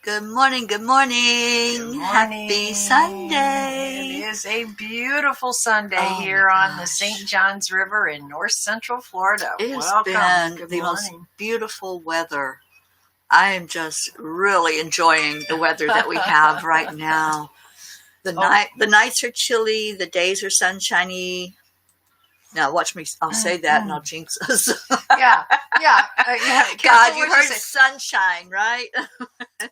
Good morning, good morning. Good morning. Happy Sunday. It is a beautiful Sunday here on the St. Johns River in north central Florida. It has Welcome. been Good the most morning. beautiful weather. I am just really enjoying the weather that we have right now. The nights are chilly, the days are sunshiny. Now watch me, I'll say that and I'll jinx us. Yeah. God, you heard sunshine, right?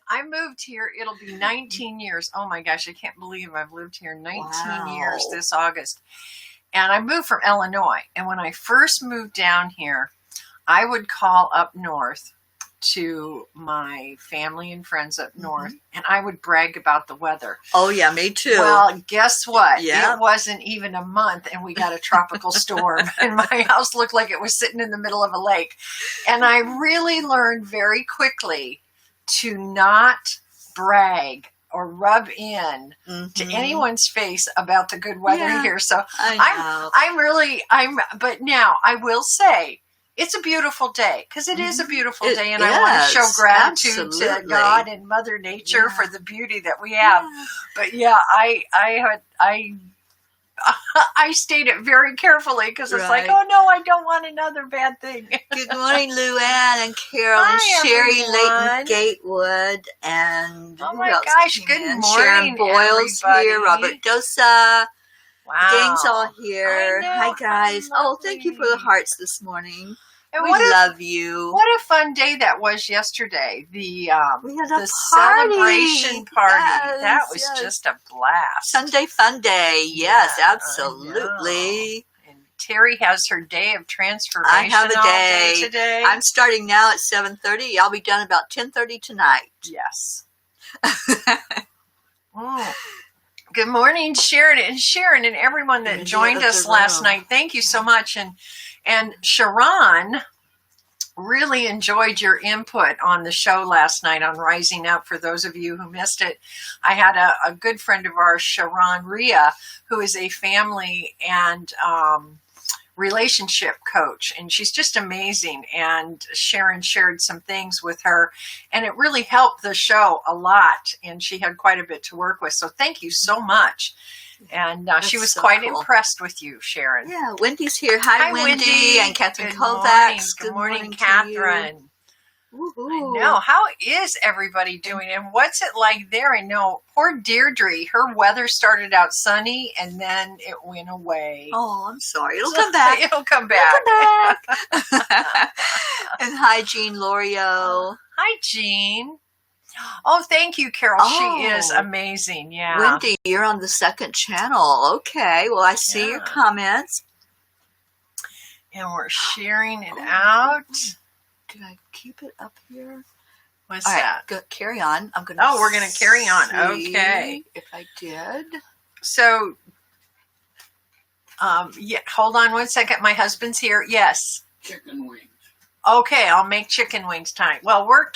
I moved here, it'll be 19 years. Oh my gosh, I can't believe I've lived here 19 years this August. And I moved from Illinois. And when I first moved down here, I would call up north to my family and friends up north, and I would brag about the weather. Oh yeah, me too. Well, guess what? Yeah. It wasn't even a month and we got a tropical storm and my house looked like it was sitting in the middle of a lake. And I really learned very quickly to not brag or rub in to anyone's face about the good weather here. So but now I will say, it's a beautiful day because it is a beautiful day, and I want to show gratitude to God and Mother Nature for the beauty that we have. Yeah. But yeah, I state it very carefully because it's like, oh no, I don't want another bad thing. Good morning, Luann and Carol and Sherry, Leighton Gatewood, and oh my gosh, good morning, Sharon Boyle's everybody. here, Robert Dosa. Wow. Gang's all here. Hi, guys. Oh, thank you for the hearts this morning. And we love you. What a fun day that was yesterday. The Celebration celebration party. Yes, that was just a blast. Sunday fun day. Yes, absolutely. And Teri has her day of transformation. I have a day today. I'm starting now at 7:30. I'll be done about 10:30 tonight. Yes. Good morning, Sharon and everyone that joined us last night. Thank you so much. And Sharon, really enjoyed your input on the show last night on Rising Up. For those of you who missed it, I had a good friend of ours, Sharon Rhea, who is a family and relationship coach, and she's just amazing. And Sharon shared some things with her, and it really helped the show a lot, and she had quite a bit to work with. So thank you so much. And she was quite impressed with you, Sharon. Yeah, Wendy's here. Hi, Wendy. And Catherine Kovacs. Good morning, Catherine. I know. How is everybody doing? And what's it like there? I know poor Deirdre, her weather started out sunny and then it went away. Oh, I'm sorry. It'll come back. It'll come back. And hi, Jean Lorio. Hi, Jean. Oh, thank you, Carol. She is amazing. Yeah. Wendy, you're on the second channel. Okay. Well, I see your comments. And we're sharing it out. Did I keep it up here? What's that? Go, carry on. I'm going. We're going to carry on. Okay. If I did. So, yeah. Hold on one second. My husband's here. Yes. Chicken wings. Okay, I'll make chicken wings tonight. Well, we're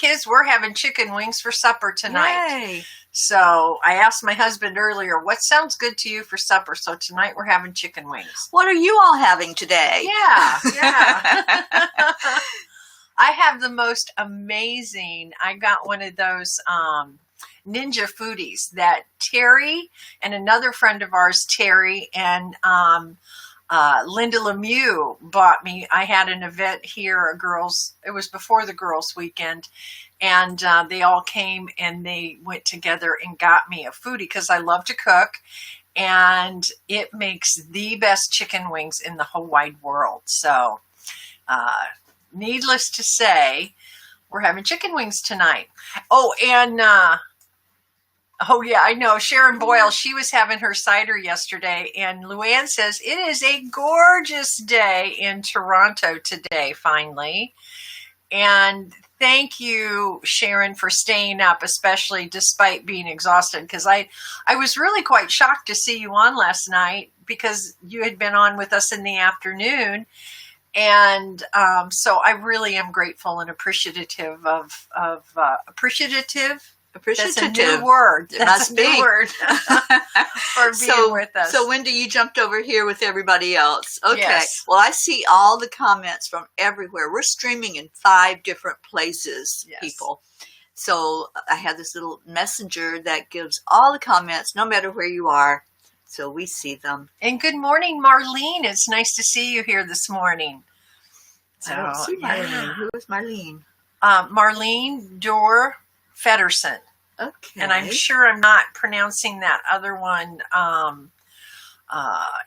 having chicken wings for supper tonight. Yay. So I asked my husband earlier, what sounds good to you for supper? So tonight we're having chicken wings. What are you all having today? Yeah. I have the most amazing, I got one of those ninja foodies that Teri and another friend of ours, Teri, and Linda Lemieux bought me. I had an event here, it was before the girls' weekend, and they all came and they went together and got me a foodie because I love to cook, and it makes the best chicken wings in the whole wide world. So, needless to say, we're having chicken wings tonight. Oh, and oh, yeah, I know. Sharon Boyle, she was having her cider yesterday, and Luann says it is a gorgeous day in Toronto today, finally. And thank you, Sharon, for staying up, especially despite being exhausted, because I was really quite shocked to see you on last night because you had been on with us in the afternoon. And so I really am grateful and appreciative of appreciative. That's a new word. That's a new word for being with us. So Wendy, you jumped over here with everybody else. Okay. Yes. Well, I see all the comments from everywhere. We're streaming in 5 different places, people. So I have this little messenger that gives all the comments, no matter where you are. So we see them. And good morning, Marlene. It's nice to see you here this morning. I don't see Marlene. Who is Marlene? Marlene Dorr Peterson. Okay. And I'm sure I'm not pronouncing that other one.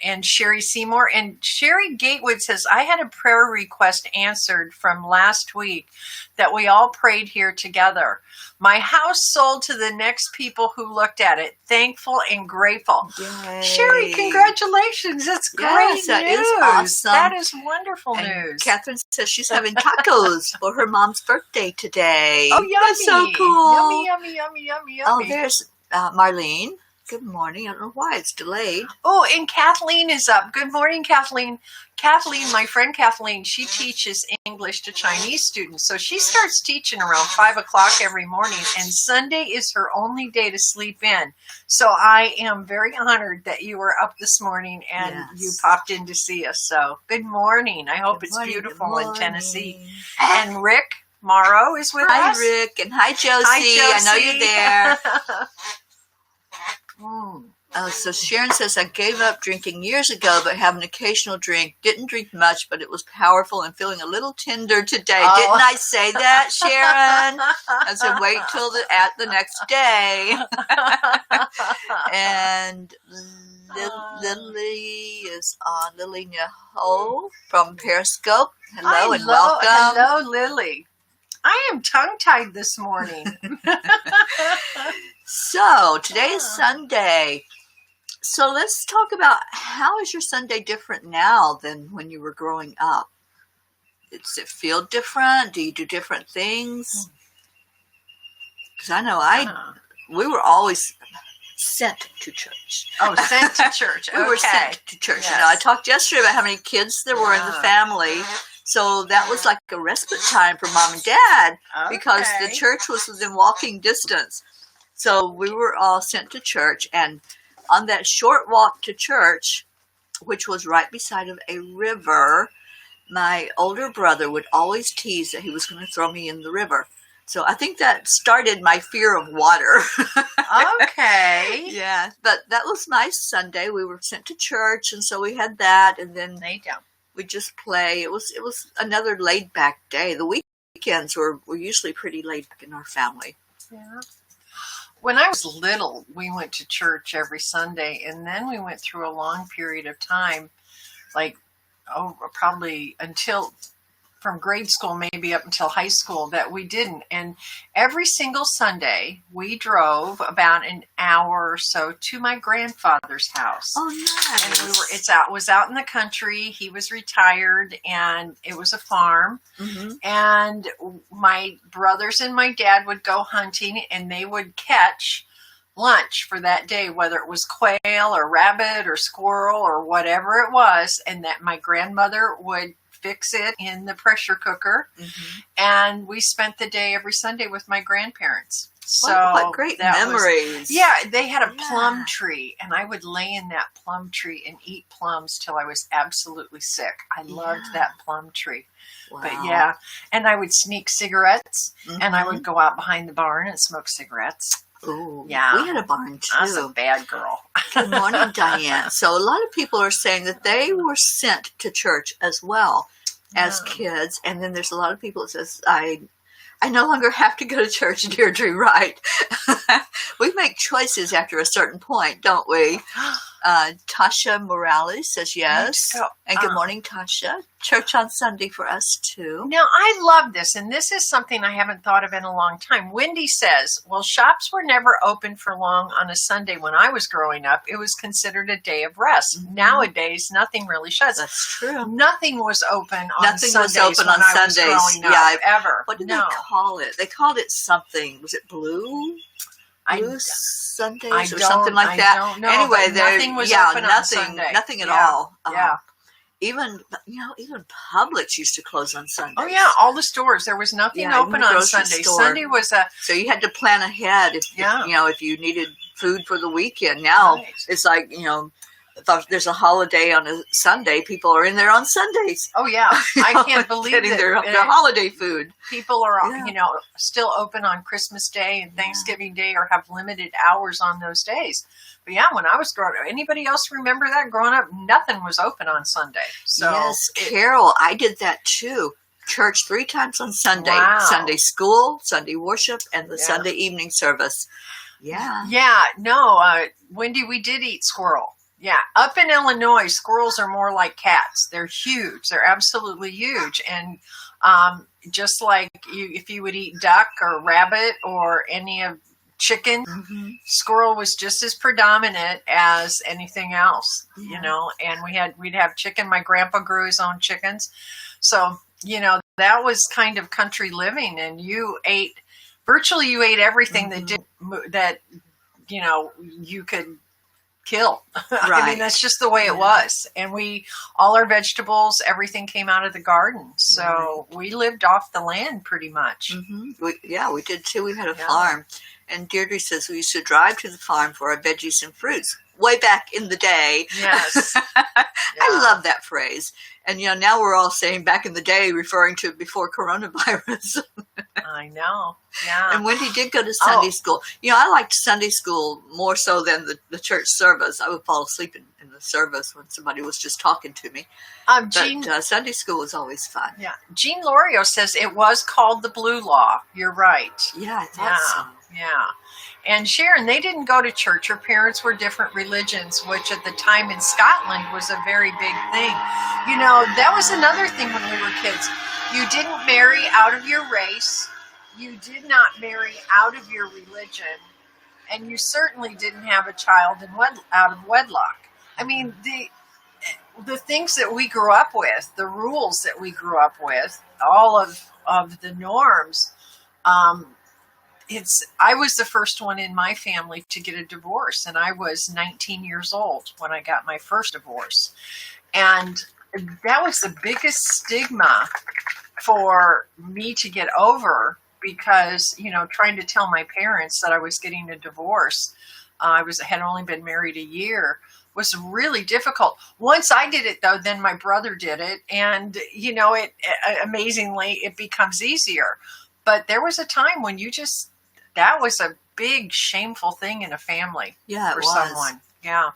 And Sherry Seymour. And Sherry Gatewood says, I had a prayer request answered from last week that we all prayed here together. My house sold to the next people who looked at it. Thankful and grateful. Yay. Sherry, congratulations. That's great news. That is awesome. That is wonderful And news. Catherine says she's having tacos for her mom's birthday today. Oh, yummy. That's so cool. Yummy, yummy, yummy, yummy, yummy. Oh, there's Marlene. Good morning. I don't know why it's delayed. Oh, and Kathleen is up. Good morning, Kathleen. Kathleen, my friend Kathleen, she teaches English to Chinese students. So she starts teaching around 5 o'clock every morning, and Sunday is her only day to sleep in. So I am very honored that you were up this morning and you popped in to see us. So good morning. I hope it's beautiful in Tennessee. And Rick Morrow is with us. Hi, Rick, and hi, Josie. I know you're there. Oh, so Sharon says, I gave up drinking years ago, but have an occasional drink. Didn't drink much, but it was powerful and feeling a little tender today. Oh. Didn't I say that, Sharon? I said, wait till the next day. And Lily is on. Lily Naho from Periscope. Hello and welcome. Hello, Lily. I am tongue-tied this morning. So today is Sunday. So let's talk about how is your Sunday different now than when you were growing up? Does it feel different? Do you do different things? Because I know we were always sent to church. Oh, sent to church. Okay. We were sent to church. Yes. You know, I talked yesterday about how many kids there were in the family. So that was like a respite time for mom and dad because the church was within walking distance. So we were all sent to church, and on that short walk to church, which was right beside of a river, my older brother would always tease that he was going to throw me in the river. So I think that started my fear of water. Okay. Yeah, but that was my Sunday. We were sent to church, and so we had that, and then we just play. It was another laid back day. The weekends were usually pretty laid back in our family. Yeah. When I was little, we went to church every Sunday, and then we went through a long period of time, probably from grade school, maybe up until high school, that we didn't. And every single Sunday, we drove about an hour or so to my grandfather's house. Oh, nice. And it was out in the country. He was retired, and it was a farm. Mm-hmm. And my brothers and my dad would go hunting, and they would catch lunch for that day, whether it was quail or rabbit or squirrel or whatever it was, and that my grandmother would fix it in the pressure cooker. Mm-hmm. And we spent the day every Sunday with my grandparents. So what great memories. They had a plum tree, and I would lay in that plum tree and eat plums till I was absolutely sick. I loved that plum tree. Wow. But and I would sneak cigarettes, and I would go out behind the barn and smoke cigarettes. Oh, yeah. We had a barn too. I was a bad girl. Good morning, Diane. So a lot of people are saying that they were sent to church as well as kids. And then there's a lot of people that says, I no longer have to go to church, Deirdre, right? We make choices after a certain point, don't we? Tasha Morales says yes. And good morning, Tasha. Church on Sunday for us too. Now, I love this, and this is something I haven't thought of in a long time. Wendy says, well, shops were never open for long on a Sunday when I was growing up. It was considered a day of rest. Mm-hmm. Nowadays, nothing really shuts. That's true. Nothing was open on Sundays. Nothing was open on Sundays. Ever. What did they call it? They called it something. Was it Blue Sundays or something like that? I don't know. Anyway, nothing was open on Sunday. Nothing at all. Even Publix used to close on Sundays. Oh yeah, all the stores. There was nothing open on Sunday. Sunday was so you had to plan ahead if you needed food for the weekend. Now it's like if there's a holiday on a Sunday, people are in there on Sundays. Oh yeah, I can't believe getting that their holiday food. People are, Yeah. still open on Christmas Day and Thanksgiving Day, or have limited hours on those days. But yeah, when I was growing up, anybody else remember that? Growing up, nothing was open on Sunday. So Yes, Carol, I did that too. Church 3 times on Sunday. Wow. Sunday school, Sunday worship, and the Yeah. Sunday evening service. Yeah. Yeah, no, Wendy, we did eat squirrel. Yeah, up in Illinois, squirrels are more like cats. They're huge. They're absolutely huge. And just like if you would eat duck or rabbit or any of chicken, Mm-hmm. squirrel was just as predominant as anything else, Yeah. and we'd have chicken. My grandpa grew his own chickens. So, that was kind of country living, and you ate everything that you could kill. I Right. mean, that's just the way it was. And all our vegetables, everything came out of the garden. So we lived off the land pretty much. Mm-hmm. We did too. We had a Yeah. farm. And Deirdre says we used to drive to the farm for our veggies and fruits way back in the day. Yes. I love that phrase. And, now we're all saying back in the day, referring to before coronavirus. I know. Yeah. And Wendy did go to Sunday school. I liked Sunday school more so than the church service. I would fall asleep in the service when somebody was just talking to me. But Sunday school was always fun. Yeah. Jean Lorio says it was called the Blue Law. You're right. Yeah, I thought so. Yeah. And Sharon, they didn't go to church. Her parents were different religions, which at the time in Scotland was a very big thing. That was another thing when we were kids. You didn't marry out of your race. You did not marry out of your religion. And you certainly didn't have a child out of wedlock. I mean, the things that we grew up with, the rules that we grew up with, all of the norms, I was the first one in my family to get a divorce, and I was 19 years old when I got my first divorce. And that was the biggest stigma for me to get over, because, trying to tell my parents that I was getting a divorce, had only been married a year, was really difficult. Once I did it, though, then my brother did it, and, amazingly, it becomes easier. But there was a time when that was a big, shameful thing in a family. Yeah, it for was. someone. Yeah.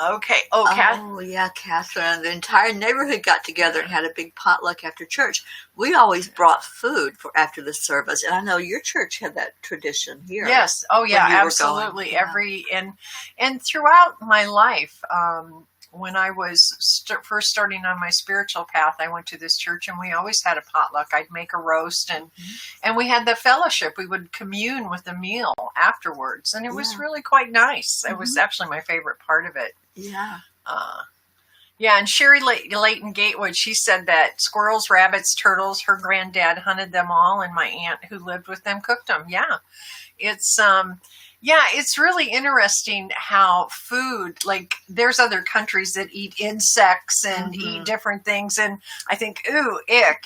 Okay. Yeah, Catherine. The entire neighborhood got together and had a big potluck after church. We always brought food for after the service, and I know your church had that tradition here. Yes. Oh, yeah. Absolutely. Yeah. And throughout my life, when I was first starting on my spiritual path, I went to this church, and we always had a potluck. I'd make a roast, and we had the fellowship. We would commune with a meal afterwards, and it was really quite nice. It was actually my favorite part of it. Yeah. Yeah, and Sherry Layton Gatewood, she said that squirrels, rabbits, turtles, her granddad hunted them all, and my aunt who lived with them cooked them. Yeah. It's really interesting how food, like there's other countries that eat insects and eat different things. And I think, ooh, ick,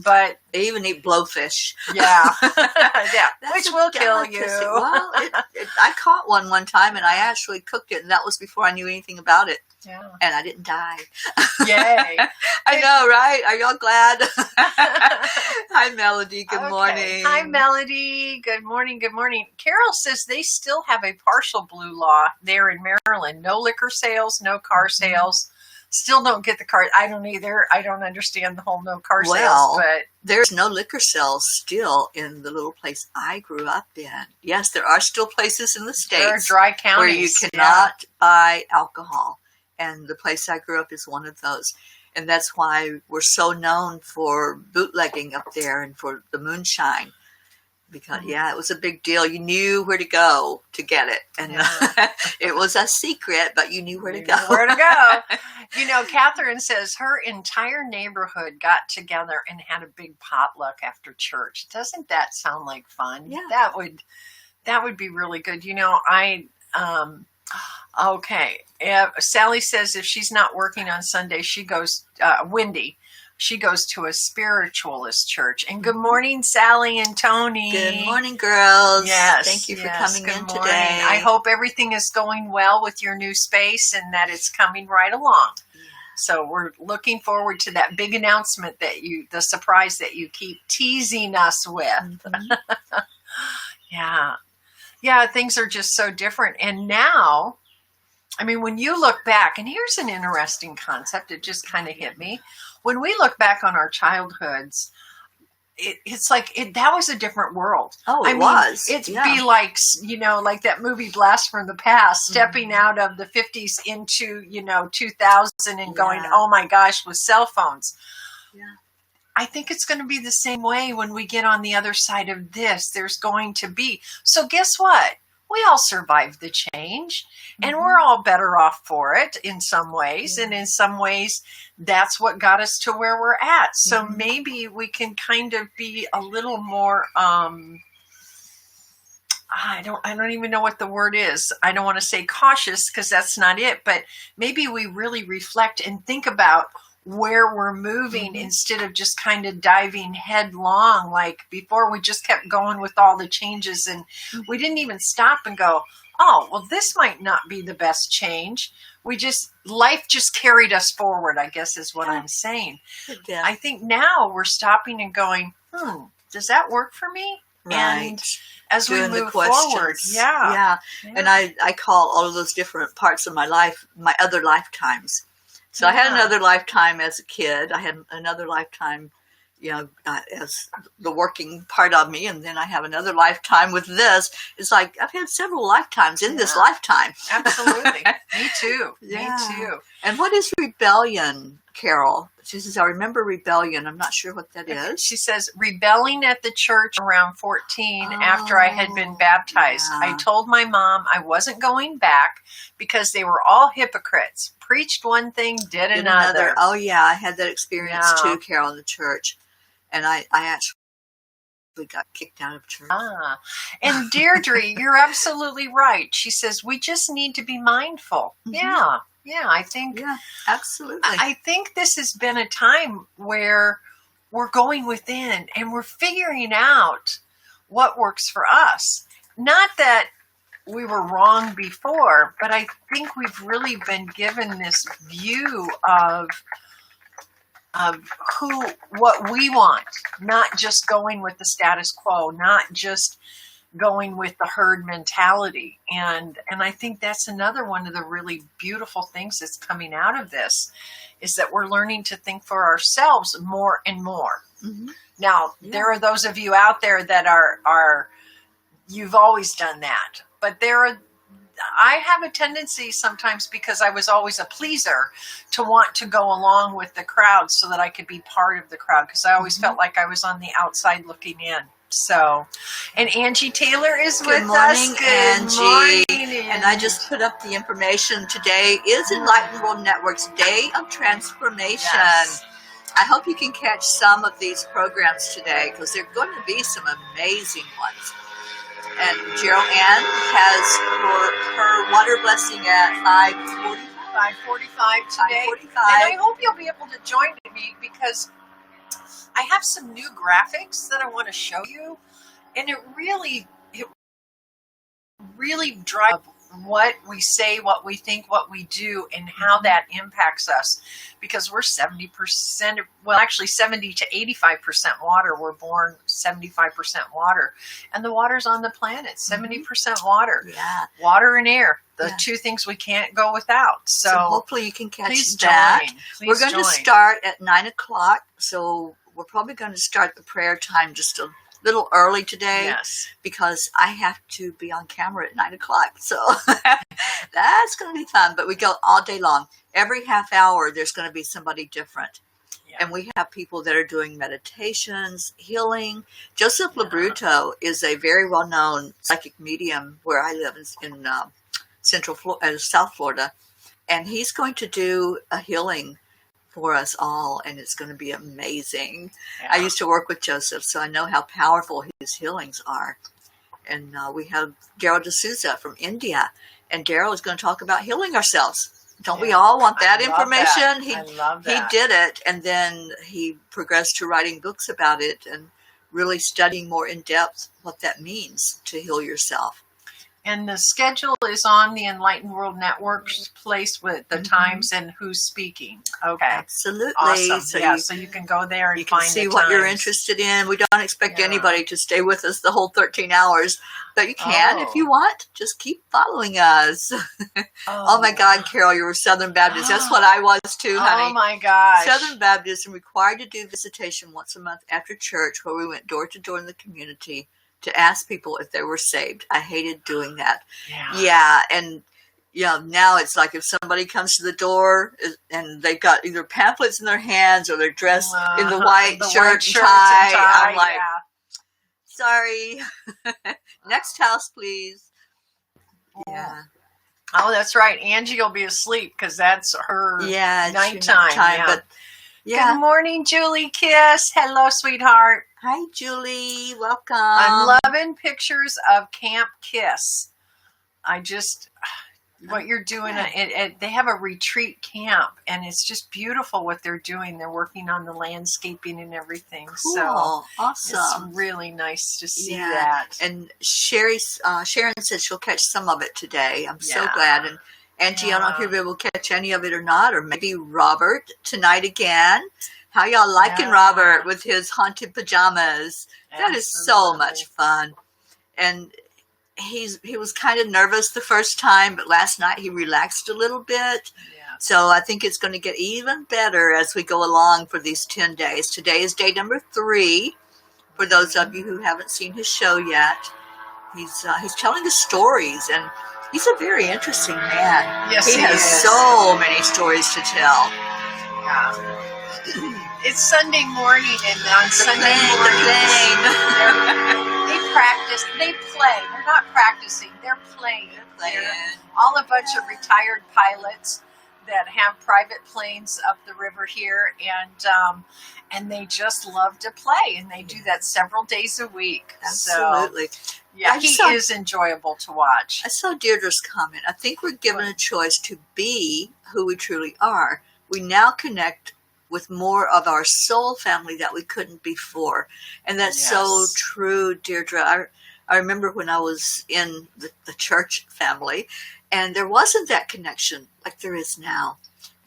but they even eat blowfish. Yeah. Yeah. Which will kill delicacy. you. Well, I caught one time, and I actually cooked it, and that was before I knew anything about it. Yeah. And I didn't die. Yay. I know, right? Are y'all glad? Hi, Melody. Good morning. Hi, Melody. Good morning. Good morning. Carol says they still have a partial blue law there in Maryland. No liquor sales, no car sales. Still don't get the car. I don't either. I don't understand the whole no car sales. But there's no liquor sales still in the little place I grew up in. Yes, there are still places in the States. There are dry counties where you cannot buy alcohol. And the place I grew up is one of those. And that's why we're so known for bootlegging up there and for the moonshine. Because, it was a big deal. You knew where to go to get it. And it was a secret, but you knew where to go. Catherine says her entire neighborhood got together and had a big potluck after church. Doesn't that sound like fun? Yeah. That would be really good. Okay. Sally says if she's not working on Sunday, she goes, Wendy, She goes to a spiritualist church. And good morning, Sally and Tony. Good morning, girls. Yes. Thank you for coming in morning. today. I hope everything is going well with your new space and that it's coming right along. So we're looking forward to that big announcement the surprise that you keep teasing us with. Mm-hmm. Yeah, things are just so different. And now, I mean, when you look back, and here's an interesting concept, it just kind of hit me. When we look back on our childhoods, it's like that was a different world. Oh, it was. It'd be like, like that movie Blast from the Past, stepping out of the 50s into, 2000 and going, oh my gosh, with cell phones. Yeah. I think it's going to be the same way when we get on the other side of this. There's going to be. So guess what? We all survived the change, and we're all better off for it in some ways. And in some ways, that's what got us to where we're at. So maybe we can kind of be a little more, I don't even know what the word is. I don't want to say cautious because that's not it, but maybe we really reflect and think about where we're moving instead of just kind of diving headlong. Like before, we just kept going with all the changes and we didn't even stop and go, oh, well, this might not be the best change. Life just carried us forward, I guess is what I'm saying. Yeah. I think now we're stopping and going, does that work for me? Right. And as Doing we move forward, yeah. And I call all of those different parts of my life my other lifetimes. So I had another lifetime as a kid. I had another lifetime, as the working part of me. And then I have another lifetime with this. It's like I've had several lifetimes in this lifetime. Absolutely. Me too. Yeah. Me too. And what is rebellion, Carol? She says, I remember rebellion. I'm not sure what that is. She says, rebelling at the church around 14 after I had been baptized. Yeah. I told my mom I wasn't going back because they were all hypocrites. Preached one thing, did another. Oh, yeah. I had that experience too, Carol, in the church. And I actually got kicked out of church. And Deirdre, you're absolutely right. She says, we just need to be mindful. Yeah, I think. Yeah, absolutely. I think this has been a time where we're going within and we're figuring out what works for us. Not that we were wrong before, but I think we've really been given this view of what we want, not just going with the status quo, not just going with the herd mentality. And I think that's another one of the really beautiful things that's coming out of this is that we're learning to think for ourselves more and more. Now, there are those of you out there that are you've always done that, but I have a tendency sometimes, because I was always a pleaser, to want to go along with the crowd so that I could be part of the crowd, because I always felt like I was on the outside looking in. So, and Angie Taylor is with us. Good Angie. morning, Angie. And I just put up the information. Today is Enlightened World Network's Day of Transformation. Yes. I hope you can catch some of these programs today, because there are going to be some amazing ones. And Jeryl Ann has her water blessing at 5:45 today. 5:45. And I hope you'll be able to join me, because I have some new graphics that I want to show you. And it really drives what we say, what we think, what we do, and how that impacts us. Because we're 70%, well, actually 70 to 85% water. We're born 75% water. And the water's on the planet, 70% water. Yeah. Water and air, the two things we can't go without. So hopefully you can catch please that. Join. We're going to start at 9 o'clock. So we're probably going to start the prayer time just a little early today. Yes. Because I have to be on camera at 9 o'clock. So that's going to be fun. But we go all day long. Every half hour, there's going to be somebody different. Yeah. And we have people that are doing meditations, healing. Joseph Labruto is a very well-known psychic medium where I live in South Florida. And he's going to do a healing for us all, and it's going to be amazing. Yeah. I used to work with Joseph, so I know how powerful his healings are. And we have Jeryl D'Souza from India, and Jeryl is going to talk about healing ourselves. Don't we all want that I love information? that. I love that. He did it, and then he progressed to writing books about it and really studying more in depth what that means to heal yourself. And the schedule is on the Enlightened World Network's place with the times and who's speaking. Okay. Absolutely. Awesome. So so you can go there and you can find see the what you're times. interested in. We don't expect anybody to stay with us the whole 13 hours, but you can if Oh. you want. Just keep following us. Oh my God, Carol, you were Southern Baptist. That's what I was too, honey. Oh my gosh. Southern Baptism required to do visitation once a month after church, where we went door to door in the community to ask people if they were saved. I hated doing that. Yeah, and now it's like if somebody comes to the door and they've got either pamphlets in their hands or they're dressed in the white shirt and tie, I'm like, sorry. Next house, please. Yeah. Oh, that's right. Angie will be asleep because that's her nighttime. Yeah. But Good morning, Julie Kiss. Hello, sweetheart. Hi, Julie. Welcome. I'm loving pictures of Camp Kiss. What you're doing, they have a retreat camp, and it's just beautiful what they're doing. They're working on the landscaping and everything. Cool. So Awesome. it's really nice to see that. And Sharon said she'll catch some of it today. I'm so glad. And Angie, I don't know if you'll be able to catch any of it or not, or maybe Robert tonight again. How y'all liking Robert with his haunted pajamas? That is so much fun. And he was kind of nervous the first time, but last night he relaxed a little bit. Yeah. So I think it's going to get even better as we go along for these 10 days. Today is day number 3. For those of you who haven't seen his show yet, he's telling us stories, and he's a very interesting man. Yes, he has so many stories to tell. Yeah. It's Sunday morning, and on Sunday morning, they practice. They play. They're not practicing. They're playing. They're all a bunch of retired pilots that have private planes up the river here, and they just love to play, and they do that several days a week. Absolutely. So, yeah, he is enjoyable to watch. I saw Deirdre's comment. I think we're given a choice to be who we truly are. We now connect with more of our soul family that we couldn't before. And that's so true, Deirdre. I remember when I was in the church family, and there wasn't that connection like there is now.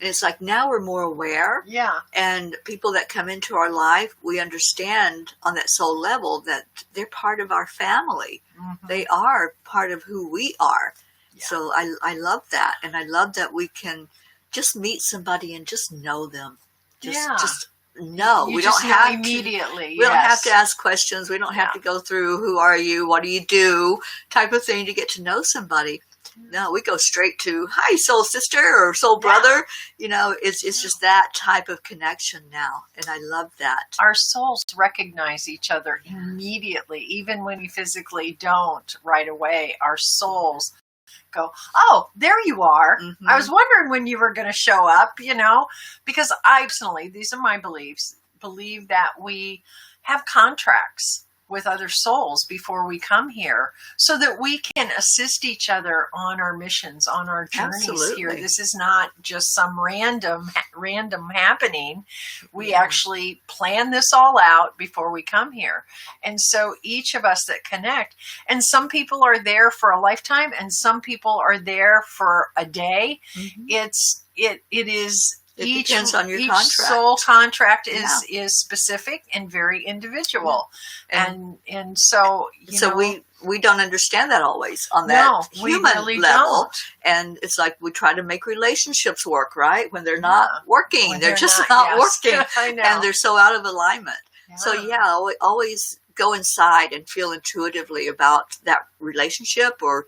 And it's like now we're more aware. Yeah. And people that come into our life, we understand on that soul level that they're part of our family. Mm-hmm. They are part of who we are. Yeah. So I love that. And I love that we can just meet somebody and just know them. Just know. We don't have immediately. We don't have to ask questions. We don't have to go through who are you, what do you do, type of thing to get to know somebody. No, we go straight to hi, soul sister or soul brother. It's just that type of connection now, and I love that. Our souls recognize each other immediately, even when we physically don't right away. Our souls go, oh, there you are. Mm-hmm. I was wondering when you were going to show up, because I personally, these are my beliefs, believe that we have contracts with other souls before we come here so that we can assist each other on our missions, on our journeys here. This is not just some random happening. We actually plan this all out before we come here. And so each of us that connect, and some people are there for a lifetime and some people are there for a day. Mm-hmm. It depends on your each contract. Soul contract is specific and very individual, and so we don't understand that always on that human really level. Don't. And it's like we try to make relationships work, right? When they're not working, they're just not working, I know. And they're so out of alignment. Yeah. So always go inside and feel intuitively about that relationship or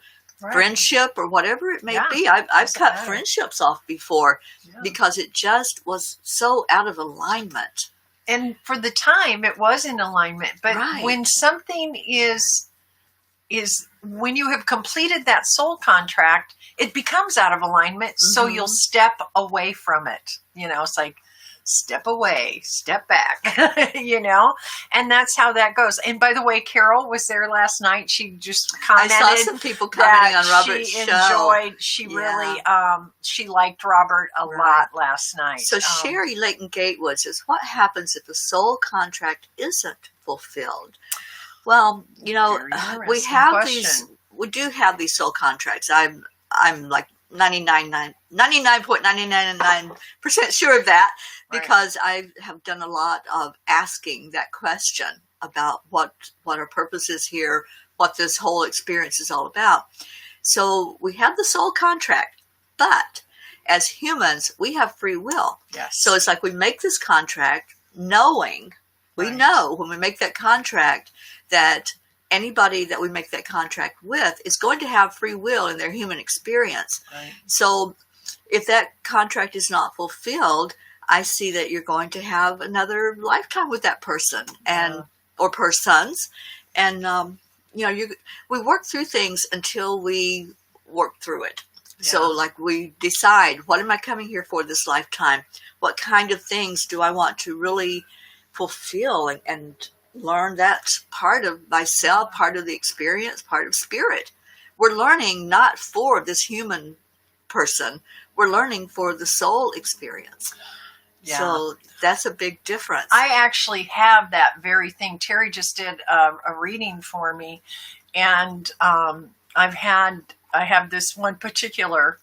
friendship or whatever it may be. I've cut friendships off before because it just was so out of alignment. And for the time it was in alignment. But when something is when you have completed that soul contract, it becomes out of alignment. Mm-hmm. So you'll step away from it. It's like step away, step back, you know, and that's how that goes. And by the way, Carol was there last night. She just commented. I saw some people commenting on Robert's show. She really, she liked Robert a lot last night. So Sherry Layton Gatewood says, what happens if the soul contract isn't fulfilled? Well, you know, we do have these soul contracts. I'm like 99.999% sure of that, because I have done a lot of asking that question about what our purpose is here, what this whole experience is all about. So we have the soul contract, but as humans, we have free will. Yes. So it's like we make this contract knowing, we know when we make that contract that anybody that we make that contract with is going to have free will in their human experience. Right. So if that contract is not fulfilled, I see that you're going to have another lifetime with that person or persons. And, you know, we work through things until we work through it. Yeah. So like we decide, what am I coming here for this lifetime? What kind of things do I want to really fulfill and learn? That's part of myself, part of the experience, part of spirit. We're learning not for this human person. We're learning for the soul experience. Yeah. So that's a big difference. I actually have that very thing. Teri just did a reading for me, and I have this one particular,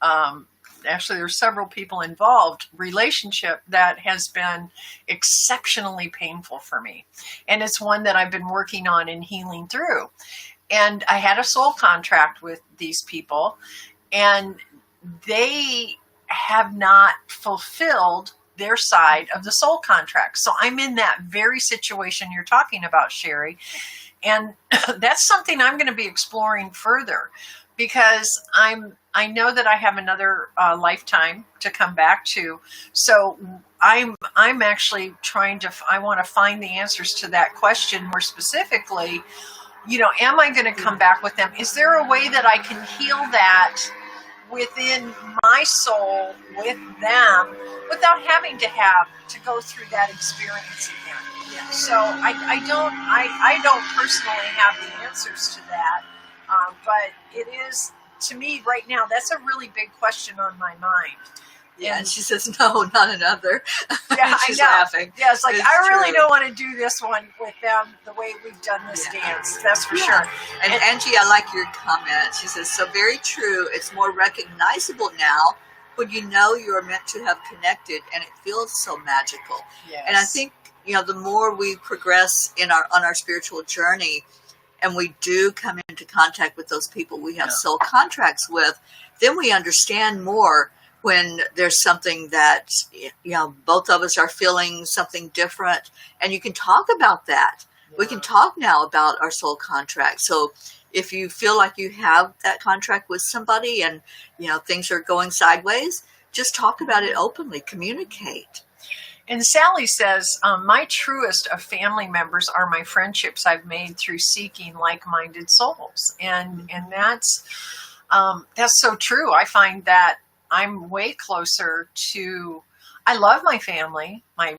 actually there's several people involved, relationship that has been exceptionally painful for me. And it's one that I've been working on and healing through. And I had a soul contract with these people, and they have not fulfilled their side of the soul contract. So I'm in that very situation you're talking about, Sherry. And that's something I'm going to be exploring further, because I know that I have another lifetime to come back to. So I'm actually I want to find the answers to that question more specifically. You know, am I going to come back with them? Is there a way that I can heal that within my soul with them without having to go through that experience again? Yeah. So I don't personally have the answers to that, but it is, to me right now, that's a really big question on my mind. Yeah, and she says, no, not another. Yeah, she's I know. laughing. Yeah, it's like, I really don't want to do this one with them the way we've done this dance. That's for sure. And Angie, I like your comment. She says, so very true. It's more recognizable now when you know you are meant to have connected, and it feels so magical. Yes. And I think, you know, the more we progress on our spiritual journey, and we do come into contact with those people we have soul contracts with, then we understand more when there's something that, you know, both of us are feeling something different, and you can talk about that. Yeah. We can talk now about our soul contract. So if you feel like you have that contract with somebody and, you know, things are going sideways, just talk about it openly, communicate. And Sally says, my truest of family members are my friendships I've made through seeking like-minded souls. And that's so true. I find that I'm way closer to, I love my family, my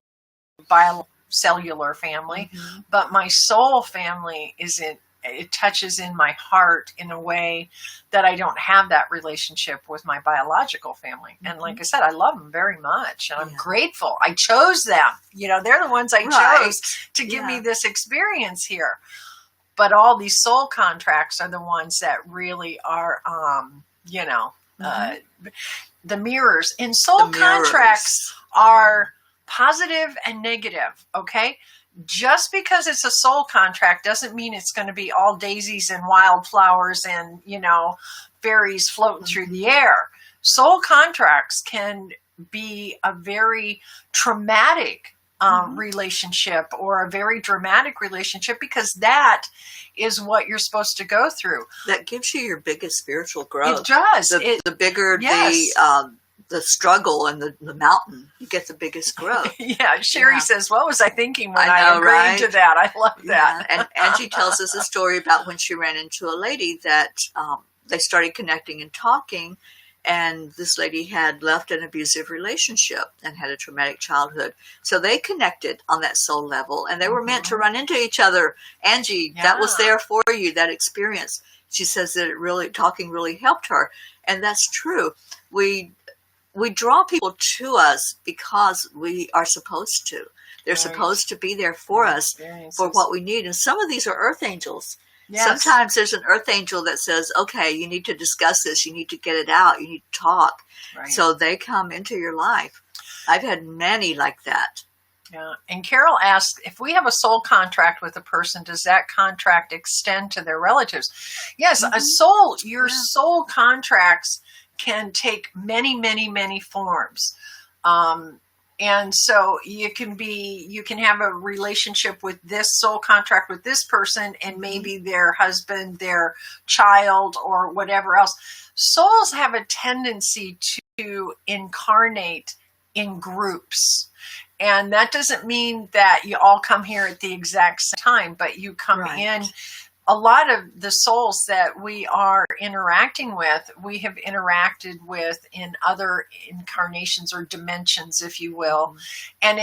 cellular family, but my soul family it touches in my heart in a way that I don't have that relationship with my biological family. And like I said, I love them very much, and I'm grateful. I chose them. You know, they're the ones I chose to give me this experience here. But all these soul contracts are the ones that really are, you know, the mirrors. And soul contracts are positive and negative, okay? Just because it's a soul contract doesn't mean it's going to be all daisies and wildflowers and, you know, fairies floating through the air. Soul contracts can be a very traumatic relationship, or a very dramatic relationship, because that is what you're supposed to go through. That gives you your biggest spiritual growth. It does. The bigger the struggle and the mountain, you get the biggest growth. Sherry says, what was I thinking when I agreed to that? I love that. And Angie tells us a story about when she ran into a lady that they started connecting and talking, And this lady had left an abusive relationship and had a traumatic childhood. So they connected on that soul level, and they were meant to run into each other. Angie, that was there for you, that experience. She says that talking really helped her. And that's true. We draw people to us because we are supposed to. They're supposed to be there for us, for what we need. And some of these are earth angels. Yes. Sometimes there's an earth angel that says, okay, you need to discuss this. You need to get it out. You need to talk. Right. So they come into your life. I've had many like that. Yeah. And Carol asked, if we have a soul contract with a person, does that contract extend to their relatives? Yes, your soul contracts can take many, many, many forms. And so you can have a relationship with this soul contract with this person and maybe their husband, their child, or whatever else. Souls have a tendency to incarnate in groups. And that doesn't mean that you all come here at the exact same time, but you come in. A lot of the souls that we are interacting with, we have interacted with in other incarnations or dimensions, if you will. And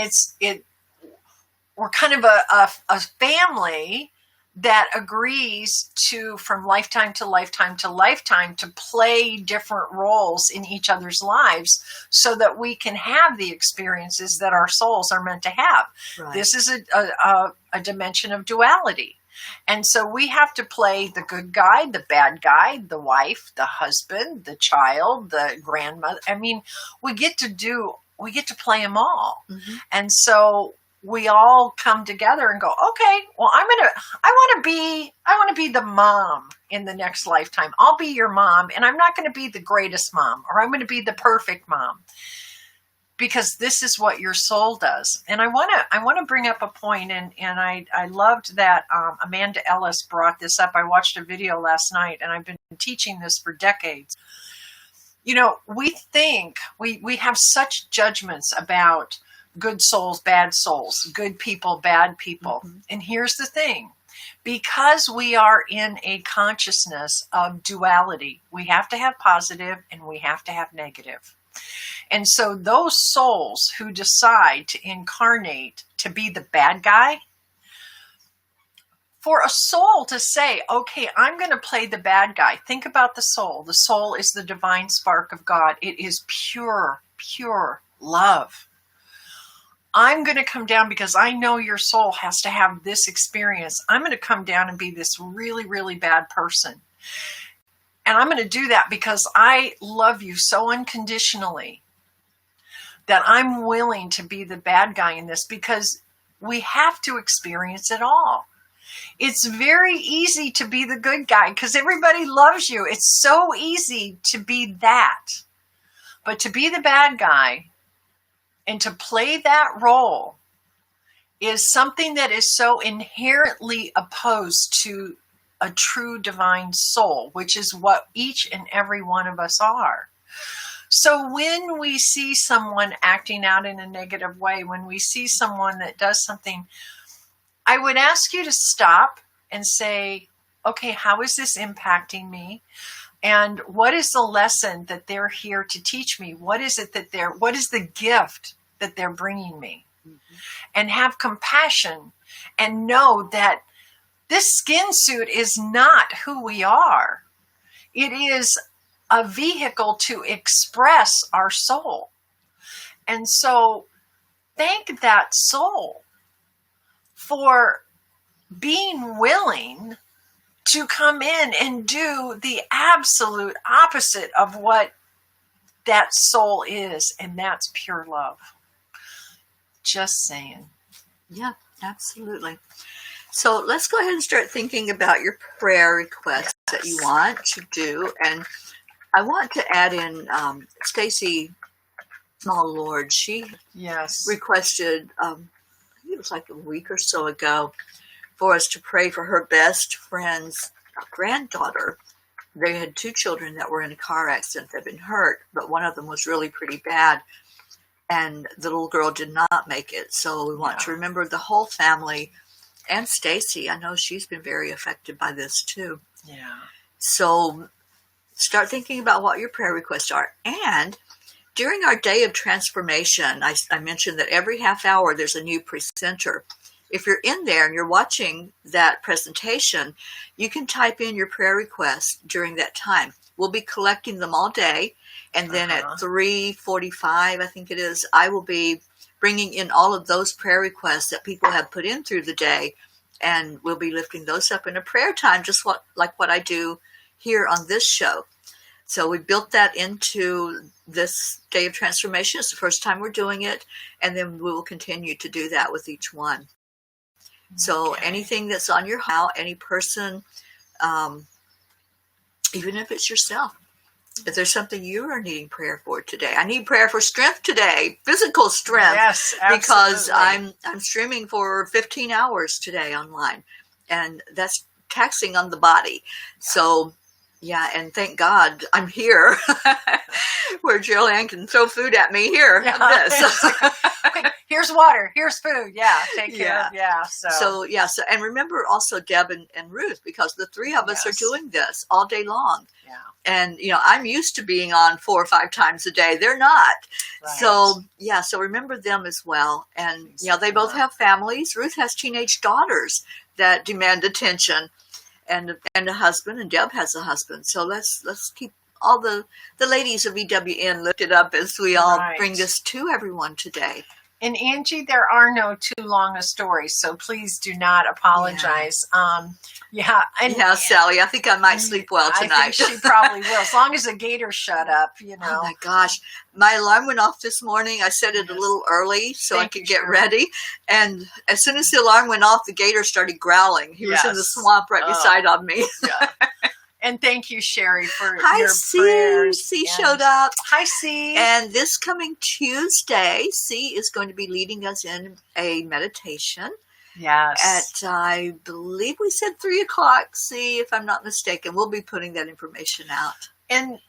we're kind of a family that agrees to, from lifetime to lifetime to lifetime, to play different roles in each other's lives so that we can have the experiences that our souls are meant to have. Right. This is a dimension of duality. And so we have to play the good guy, the bad guy, the wife, the husband, the child, the grandmother. I mean, we get to play them all. Mm-hmm. And so we all come together and go, okay, well, I want to be the mom in the next lifetime. I'll be your mom, and I'm not going to be the greatest mom, or I'm going to be the perfect mom. Because this is what your soul does. And I want to bring up a point, and I loved that Amanda Ellis brought this up. I watched a video last night, and I've been teaching this for decades. You know, we think we have such judgments about good souls, bad souls, good people, bad people. Mm-hmm. And here's the thing. Because we are in a consciousness of duality, we have to have positive and we have to have negative. And so those souls who decide to incarnate to be the bad guy, for a soul to say, okay, I'm going to play the bad guy. Think about the soul. The soul is the divine spark of God. It is pure, pure love. I'm going to come down because I know your soul has to have this experience. I'm going to come down and be this really, really bad person. And I'm going to do that because I love you so unconditionally that I'm willing to be the bad guy in this, because we have to experience it all. It's very easy to be the good guy because everybody loves you. It's so easy to be that. But to be the bad guy and to play that role is something that is so inherently opposed to a true divine soul, which is what each and every one of us are. So when we see someone acting out in a negative way, when we see someone that does something, I would ask you to stop and say, okay, how is this impacting me? And what is the lesson that they're here to teach me? What is the gift that they're bringing me? Mm-hmm. And have compassion and know that this skin suit is not who we are. It is a vehicle to express our soul. And so thank that soul for being willing to come in and do the absolute opposite of what that soul is, and that's pure love. Just saying. Yeah, absolutely. So let's go ahead and start thinking about your prayer requests that you want to do. And I want to add in Stacy Small Lord. She requested, I think it was like a week or so ago, for us to pray for her best friend's granddaughter. They had two children that were in a car accident that had been hurt, but one of them was really pretty bad. And the little girl did not make it. So we want to remember the whole family. And Stacy, I know she's been very affected by this too. Yeah. So start thinking about what your prayer requests are. And during our day of transformation, I mentioned that every half hour there's a new presenter. If you're in there and you're watching that presentation, you can type in your prayer requests during that time. We'll be collecting them all day. And then at 3:45, I think it is, I will be bringing in all of those prayer requests that people have put in through the day. And we'll be lifting those up in a prayer time, just like what I do here on this show. So we built that into this day of transformation. It's the first time we're doing it. And then we will continue to do that with each one. Okay. So anything that's on your heart, any person, even if it's yourself, if there's something you are needing prayer for today. I need prayer for strength today, physical strength. Yes, absolutely. Because I'm streaming for 15 hours today online, and that's taxing on the body. So, yeah, and thank God I'm here where Jeryl Ann can throw food at me. Here, this. Okay, here's water, here's food. Yeah, take care of, So, and remember also Deb and Ruth, because the three of us are doing this all day long. Yeah. And, I'm used to being on 4 or 5 times a day. They're not. Right. So remember them as well. And, they both have families. Ruth has teenage daughters that demand attention, and a husband, and Deb has a husband. So let's keep all the ladies of EWN lifted up as we all bring this to everyone today. And Angie, there are no too long a stories, so please do not apologize. Sally, I think I might sleep well tonight. I think she probably will, as long as the gator shut up, Oh my gosh. My alarm went off this morning. I set it a little early so I could get ready. And as soon as the alarm went off, the gator started growling. He was in the swamp right beside of me. Yeah. And thank you, Sherry, for your C. prayers. C showed up. Hi, C. And this coming Tuesday, C is going to be leading us in a meditation. Yes. At, I believe we said 3 o'clock, C, if I'm not mistaken. We'll be putting that information out. And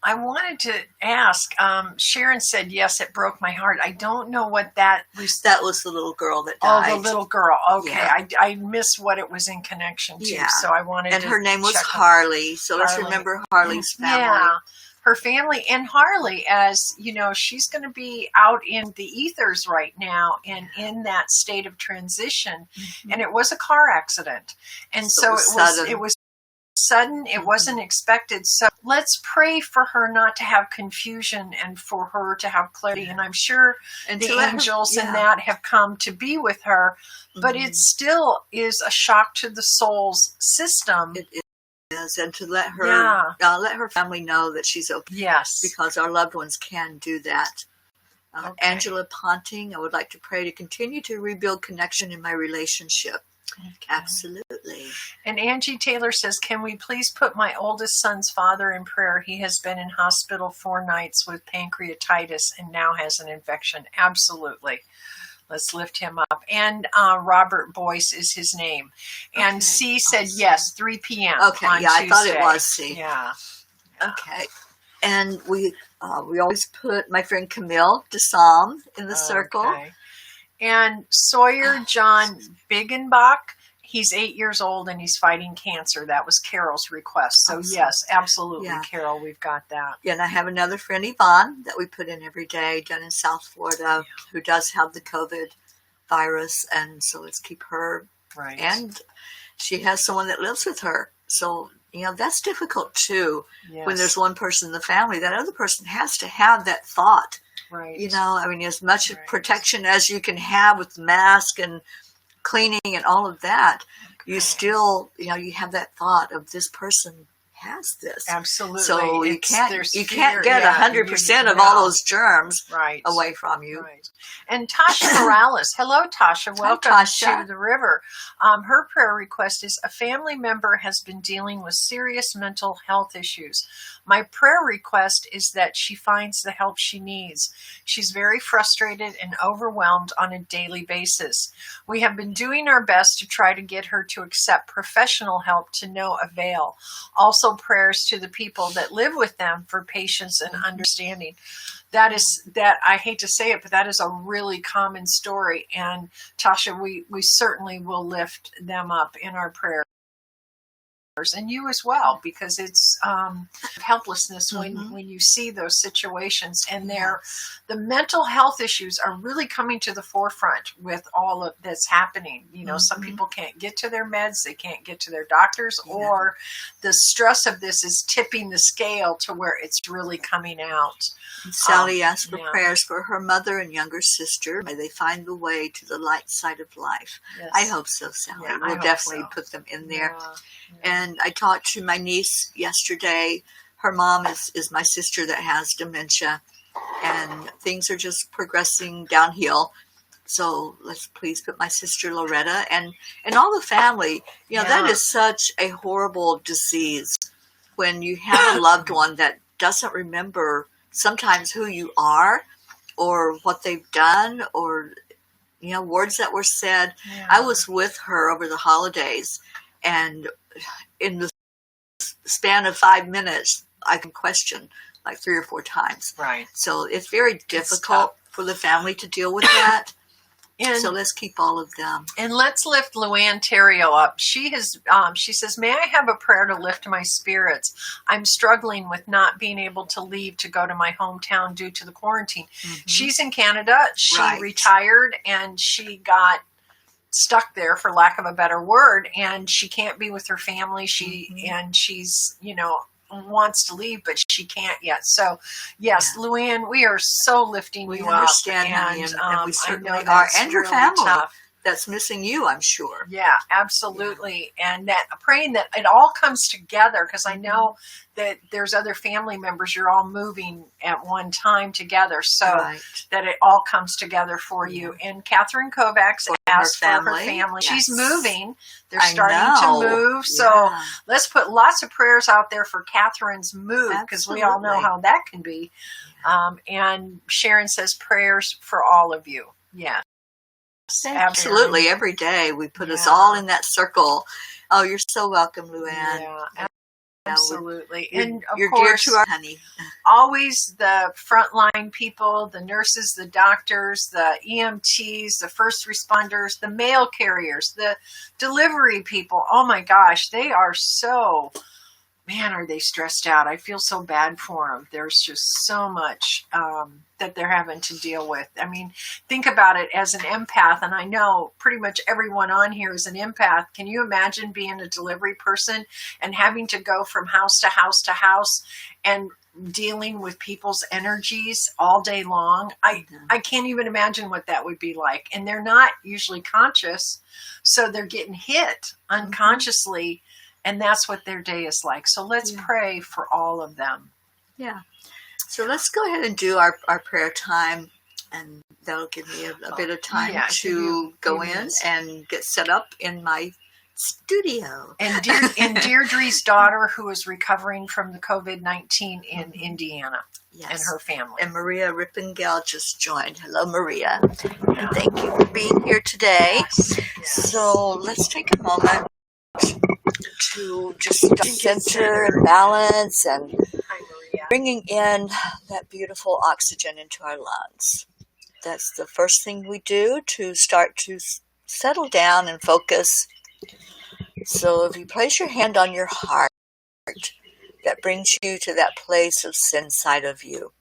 I wanted to ask, Sharon said, yes, it broke my heart. I don't know what that was. That was the little girl that died. Oh, the little girl. Okay. Yeah. I missed what it was in connection to. Yeah. So I wanted to. And her name was Harley. So let's remember Harley's family. Yeah. Her family, and Harley, as you know, she's going to be out in the ethers right now and in that state of transition. Mm-hmm. And it was a car accident. And so it was sudden. It wasn't expected. So let's pray for her not to have confusion and for her to have clarity. And I'm sure the angels and that have come to be with her, but it still is a shock to the soul's system. It is, and to let her family know that she's okay. Yes, because our loved ones can do that. Angela Ponting, I would like to pray to continue to rebuild connection in my relationship. Okay. Absolutely. And Angie Taylor says, can we please put my oldest son's father in prayer? He has been in hospital 4 nights with pancreatitis and now has an infection. Absolutely. Let's lift him up. And Robert Boyce is his name. And C said, yes, 3 p.m. Okay, on Tuesday. I thought it was C. Yeah. Okay. And we always put my friend Camille DeSalm in the circle. And Sawyer John Biggenbach, he's 8 years old and he's fighting cancer. That was Carol's request. So yes, absolutely, Carol, we've got that. Yeah, and I have another friend, Yvonne, that we put in every day down in South Florida, who does have the COVID virus. And so let's keep her. Right. And she has someone that lives with her. So, that's difficult too. Yes. When there's one person in the family, that other person has to have that thought. Right. As much protection as you can have with the mask and cleaning and all of that, you still, you have that thought of this person has this. Absolutely. So you can't get 100% of all those germs away from you. Right. And Tasha Morales. Hello, Tasha. Welcome to the river. Her prayer request is, a family member has been dealing with serious mental health issues. My prayer request is that she finds the help she needs. She's very frustrated and overwhelmed on a daily basis. We have been doing our best to try to get her to accept professional help to no avail. Also, prayers to the people that live with them for patience and understanding. That I hate to say it, but that is a really common story. And Tasha, we certainly will lift them up in our prayers. and you as well, because it's helplessness when you see those situations, and the mental health issues are really coming to the forefront with all of that's happening. Some people can't get to their meds, they can't get to their doctors, or the stress of this is tipping the scale to where it's really coming out. And Sally asked for prayers for her mother and younger sister. May they find the way to the light side of life. Yes. I hope so, Sally. We'll definitely put them in there. And I talked to my niece yesterday. Her mom is my sister that has dementia, and things are just progressing downhill. So let's please put my sister Loretta and all the family. That is such a horrible disease when you have a loved one that doesn't remember sometimes who you are or what they've done, or words that were said. I was with her over the holidays, and in the span of 5 minutes, I can question like 3 or 4 times. Right. So it's very difficult for the family to deal with that. And so let's keep all of them. And let's lift Luann Terrio up. She says, may I have a prayer to lift my spirits? I'm struggling with not being able to leave to go to my hometown due to the quarantine. She's in Canada. She retired, and she got stuck there, for lack of a better word, and she can't be with her family. And she's, wants to leave, but she can't yet. So yes, Luann, we are so lifting you up. And we certainly are. And your family that's missing you, I'm sure. Yeah, absolutely. And that praying that it all comes together, because I know that there's other family members, you're all moving at one time together, so that it all comes together for you. And Catherine Kovacs asked for her family. Yes. She's moving. They're starting to move. So let's put lots of prayers out there for Catherine's move, because we all know how that can be. And Sharon says prayers for all of you. Yeah. Absolutely. Every day we put us all in that circle. Oh, you're so welcome, Luann. Yeah. Absolutely. And of course, dear to our honey. Always the frontline people, the nurses, the doctors, the EMTs, the first responders, the mail carriers, the delivery people. Oh my gosh, they are so, man, are they stressed out. I feel so bad for them. There's just so much that they're having to deal with. I mean, think about it as an empath, and I know pretty much everyone on here is an empath. Can you imagine being a delivery person and having to go from house to house to house and dealing with people's energies all day long? I can't even imagine what that would be like. And they're not usually conscious, so they're getting hit unconsciously. And that's what their day is like. So let's pray for all of them. Yeah. So let's go ahead and do our prayer time. And that'll give me a bit of time to go in and get set up in my studio. And Deirdre's daughter, who is recovering from the COVID-19 in Indiana. Yes. And her family. And Maria Rippengel just joined. Hello, Maria. And thank you for being here today. Yes. So let's take a moment to just center and balance and bringing in that beautiful oxygen into our lungs. That's the first thing we do to start to settle down and focus. So if you place your hand on your heart, that brings you to that place of inside of you.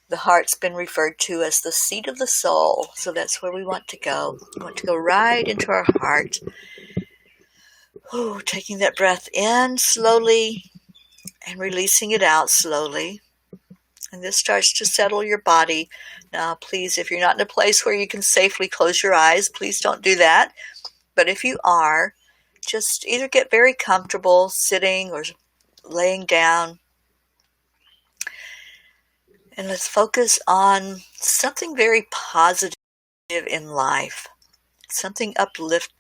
The heart's been referred to as the seat of the soul, so that's where we want to go. We want to go right into our heart. Oh, taking that breath in slowly and releasing it out slowly. And this starts to settle your body. Now, please, if you're not in a place where you can safely close your eyes, please don't do that. But if you are, just either get very comfortable sitting or laying down. And let's focus on something very positive in life, something uplifting.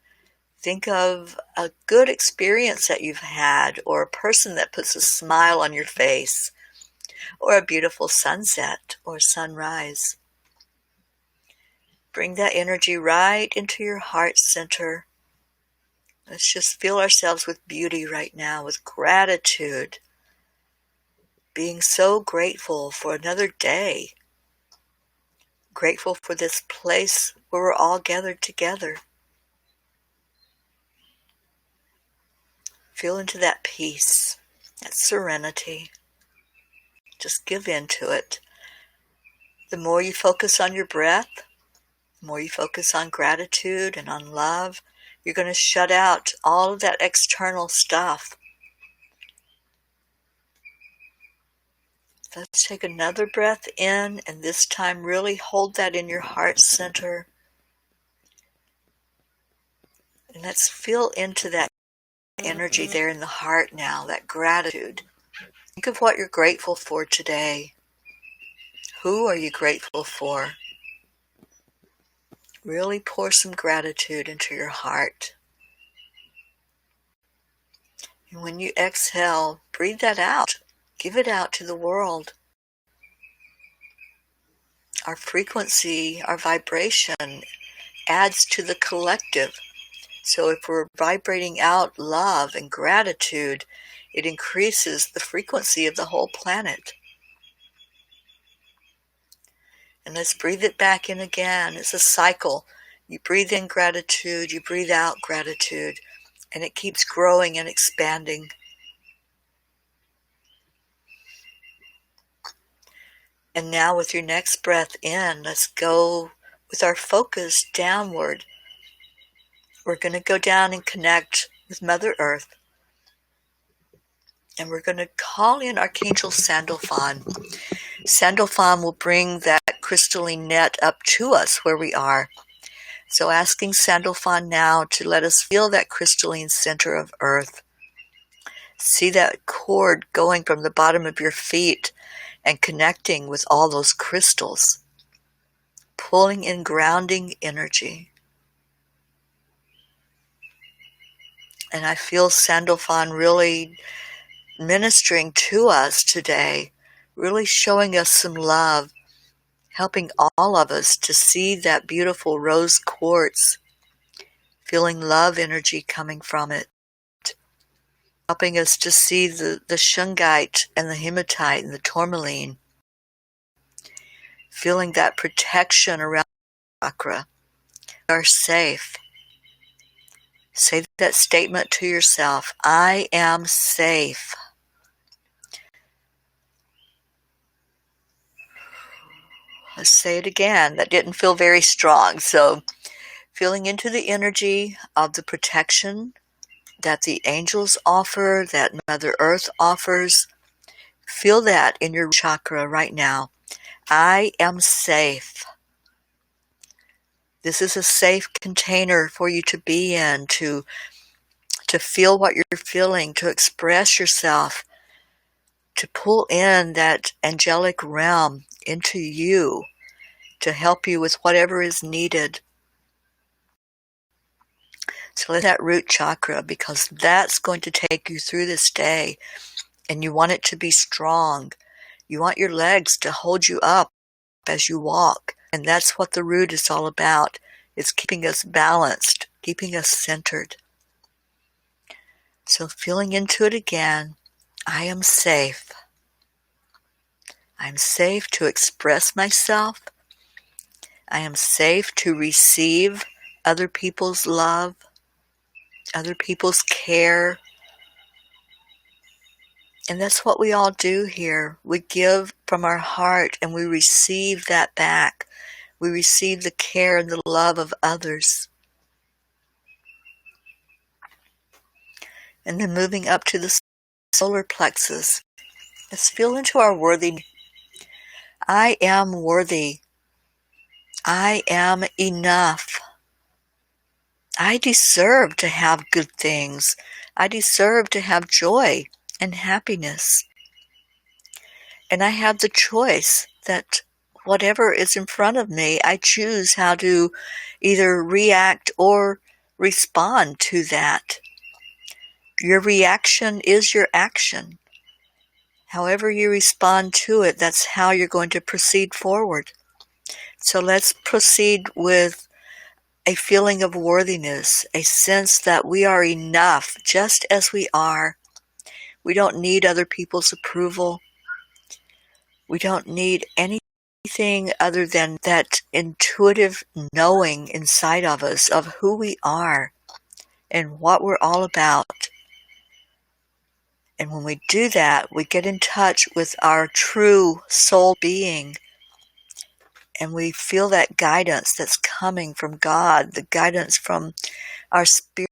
Think of a good experience that you've had, or a person that puts a smile on your face, or a beautiful sunset or sunrise. Bring that energy right into your heart center. Let's just feel ourselves with beauty right now, with gratitude. Being so grateful for another day. Grateful for this place where we're all gathered together. Feel into that peace, that serenity. Just give in to it. The more you focus on your breath, the more you focus on gratitude and on love, you're going to shut out all of that external stuff. Let's take another breath in, and this time really hold that in your heart center. And let's feel into that energy there in the heart now, that gratitude. Think of what you're grateful for today. Who are you grateful for? Really pour some gratitude into your heart. And when you exhale, breathe that out. Give it out to the world. Our frequency, our vibration adds to the collective. So if we're vibrating out love and gratitude, it increases the frequency of the whole planet. And let's breathe it back in again. It's a cycle. You breathe in gratitude, you breathe out gratitude, and it keeps growing and expanding. And now with your next breath in, let's go with our focus downward. We're going to go down and connect with Mother Earth. And we're going to call in Archangel Sandalphon. Sandalphon will bring that crystalline net up to us where we are. So asking Sandalphon now to let us feel that crystalline center of Earth. See that cord going from the bottom of your feet and connecting with all those crystals. Pulling in grounding energy. And I feel Sandalphon really ministering to us today, really showing us some love, helping all of us to see that beautiful rose quartz, feeling love energy coming from it, helping us to see the shungite and the hematite and the tourmaline, feeling that protection around the chakra. We are safe. Say that statement to yourself, I am safe. Let's say it again. That didn't feel very strong. So feeling into the energy of the protection that the angels offer, that Mother Earth offers. Feel that in your chakra right now. I am safe. This is a safe container for you to be in, to feel what you're feeling, to express yourself, to pull in that angelic realm into you, to help you with whatever is needed. So let that root chakra, because that's going to take you through this day, and you want it to be strong. You want your legs to hold you up as you walk. And that's what the root is all about. It's keeping us balanced, keeping us centered. So feeling into it again, I am safe. I'm safe to express myself. I am safe to receive other people's love, other people's care. And that's what we all do here. We give from our heart and we receive that back. We receive the care and the love of others. And then moving up to the solar plexus. Let's feel into our worthiness. I am worthy. I am enough. I deserve to have good things. I deserve to have joy and happiness. And I have the choice that whatever is in front of me, I choose how to either react or respond to that. Your reaction is your action. However you respond to it, that's how you're going to proceed forward. So let's proceed with a feeling of worthiness, a sense that we are enough just as we are. We don't need other people's approval. We don't need anything other than that intuitive knowing inside of us of who we are and what we're all about. And when we do that, we get in touch with our true soul being, and we feel that guidance that's coming from God, the guidance from our spirit.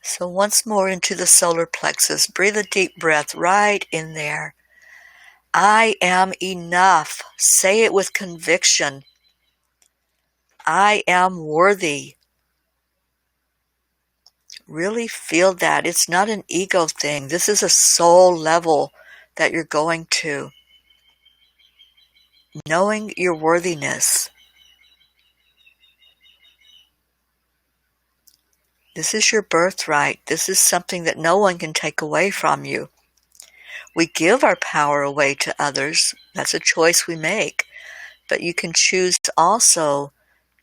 So once more into the solar plexus, breathe a deep breath right in there. I am enough. Say it with conviction. I am worthy. Really feel that. It's not an ego thing. This is a soul level that you're going to. Knowing your worthiness. This is your birthright. This is something that no one can take away from you. We give our power away to others. That's a choice we make. But you can choose also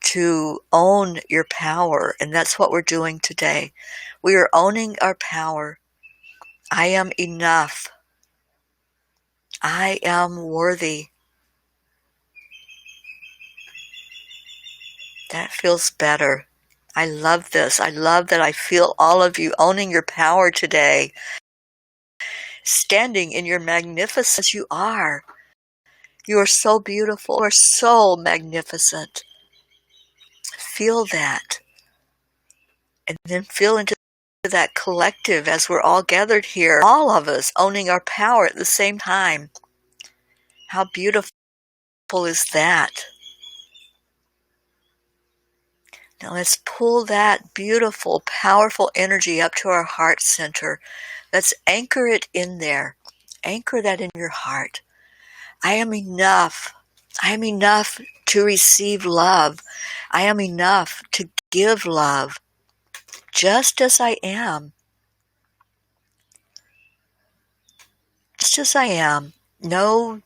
to own your power, and that's what we're doing today. We are owning our power. I am enough. I am worthy. That feels better. I love this. I love that I feel all of you owning your power today. Standing in your magnificence as you are. You are so beautiful. You are so magnificent. Feel that. And then feel into that collective as we're all gathered here. All of us owning our power at the same time. How beautiful is that? Now let's pull that beautiful, powerful energy up to our heart center. Let's anchor it in there. Anchor that in your heart. I am enough. I am enough to receive love. I am enough to give love, just as I am. Just as I am. No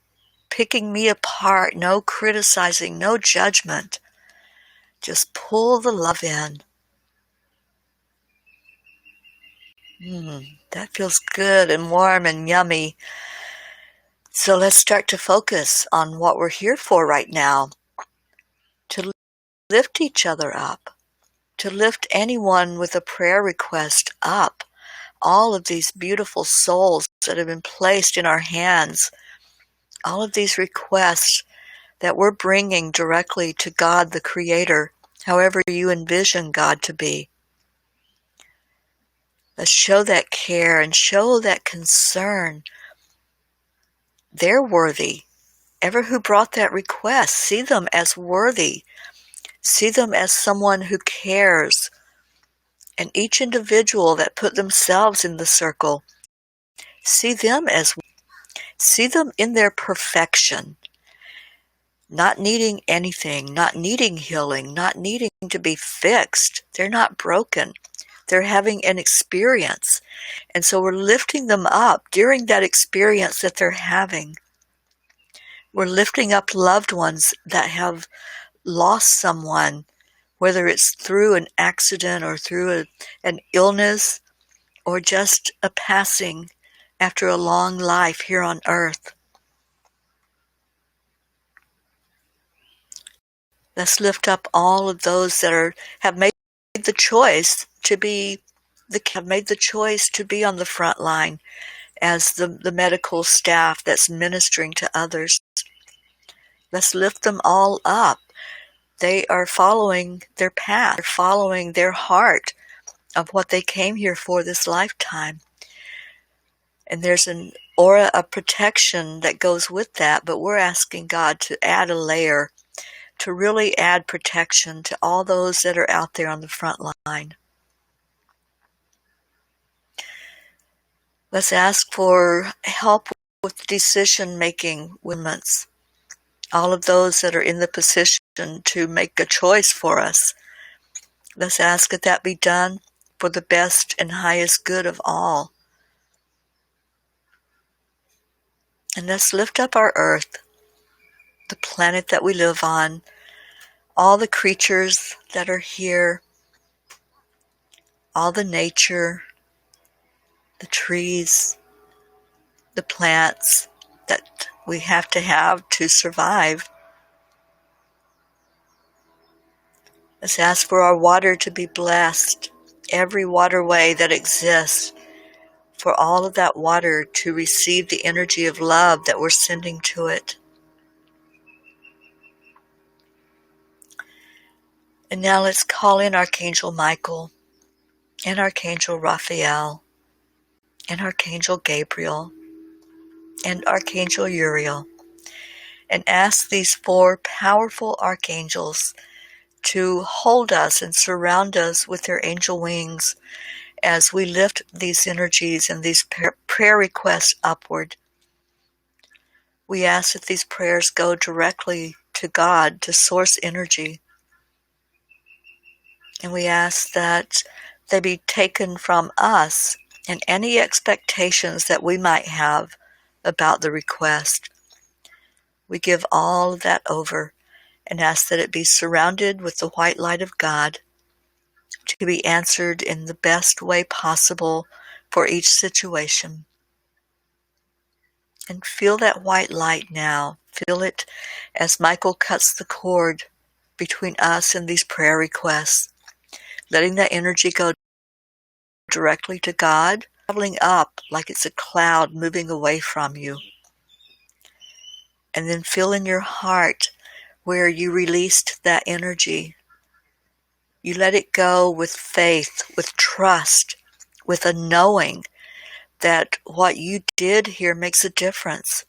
picking me apart, no criticizing, no judgment. Just pull the love in. That feels good and warm and yummy. So let's start to focus on what we're here for right now. To lift each other up. To lift anyone with a prayer request up. All of these beautiful souls that have been placed in our hands. All of these requests that we're bringing directly to God the Creator, however you envision God to be. Let's show that care and show that concern. They're worthy. Ever who brought that request, see them as worthy. See them as someone who cares. And each individual that put themselves in the circle, see them in their perfection. Not needing anything, not needing healing, not needing to be fixed. They're not broken. They're having an experience. And so we're lifting them up during that experience that they're having. We're lifting up loved ones that have lost someone, whether it's through an accident or through an illness or just a passing after a long life here on earth. Let's lift up all of those that have made the choice to be on the front line as the medical staff that's ministering to others. Let's lift them all up. They are following their path. They're following their heart of what they came here for this lifetime. And there's an aura of protection that goes with that, but we're asking God to add a layer, to really add protection to all those that are out there on the front line. Let's ask for help with decision-making movements. All of those that are in the position to make a choice for us. Let's ask that that be done for the best and highest good of all. And let's lift up our earth, the planet that we live on, all the creatures that are here, all the nature, the trees, the plants that we have to survive. Let's ask for our water to be blessed. Every waterway that exists, for all of that water to receive the energy of love that we're sending to it. And now let's call in Archangel Michael and Archangel Raphael and Archangel Gabriel and Archangel Uriel, and ask these 4 powerful archangels to hold us and surround us with their angel wings as we lift these energies and these prayer requests upward. We ask that these prayers go directly to God, to source energy. And we ask that they be taken from us and any expectations that we might have about the request. We give all of that over and ask that it be surrounded with the white light of God to be answered in the best way possible for each situation. And feel that white light now. Feel it as Michael cuts the cord between us and these prayer requests, letting that energy go directly to God, traveling up like it's a cloud moving away from you. And then feel in your heart where you released that energy. You let it go with faith, with trust, with a knowing that what you did here makes a difference.